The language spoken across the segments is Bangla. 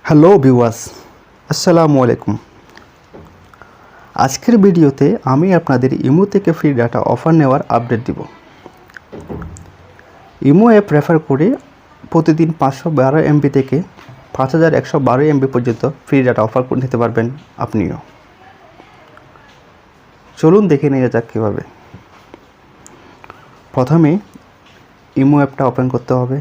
হ্যালো ভিউয়ার্স, আসসালামু আলাইকুম। আজকের ভিডিওতে আমি আপনাদের ইমো থেকে ফ্রি ডাটা অফার নেওয়ার আপডেট দিব। ইমো অ্যাপ রেফার করে প্রতিদিন 512 এমবি থেকে 5112 এমবি পর্যন্ত ফ্রি ডাটা অফার নিতে পারবেন আপনিও। চলুন দেখে নেওয়া যাক কীভাবে। প্রথমে ইমো অ্যাপটা ওপেন করতে হবে।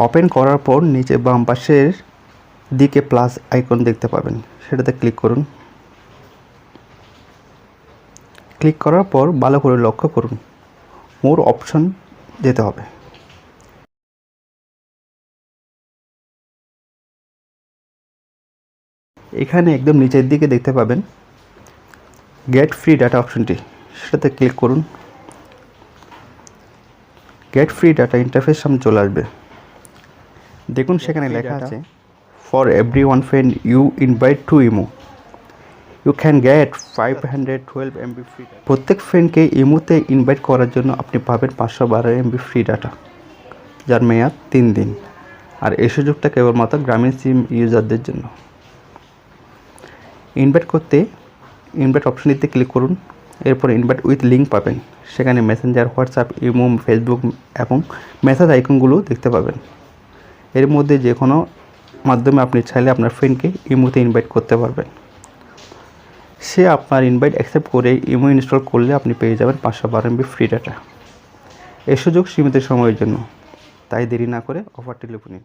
ওপেন করার পর নিচে বাম পাশের দিকে প্লাস আইকন দেখতে পাবেন, সেটাতে ক্লিক করুন। ক্লিক করার পর ভালো করে লক্ষ্য করুন, মোর অপশন যেতে হবে। এখানে একদম নিচের দিকে দেখতে পাবেন গেট ফ্রি ডাটা অপশনটি, সেটাতে ক্লিক করুন। গেট ফ্রি ডাটা ইন্টারফেস সামনে চলে আসবে। দেখুন সেখানে লেখা আছে for every one friend you invite to imo you can get 512 MB free. প্রত্যেক ফ্রেন্ডকে ইমোতে ইনভাইট করার জন্য আপনি পাবেন 512 এমবি ফ্রি ডাটা, যার মেয়াদ 3 দিন। আর এই সুযোগটা কেবলমাত্র গ্রামীণ সিম ইউজারদের জন্য। ইনভাইট করতে ইনভাইট অপশনটিতে ক্লিক করুন। এরপর ইনভাইট উইথ লিঙ্ক পাবেন, সেখানে মেসেঞ্জার, হোয়াটসঅ্যাপ, ইমো, ফেসবুক এবং মেসেজ আইকনগুলো দেখতে পাবেন। এর মধ্যে যে কোনো মাধ্যমে আপনি চাইলে আপনার ফ্রেন্ডকে ইমোতে ইনভাইট করতে পারবেন। সে আপনার ইনভাইট অ্যাকসেপ্ট করে ইমো ইনস্টল করলে আপনি পেয়ে যাবেন 512 এমবি ফ্রি ডাটা। এই সুযোগ সীমিত সময়ের জন্য, তাই দেরি না করে অফারটি লুফে নিন।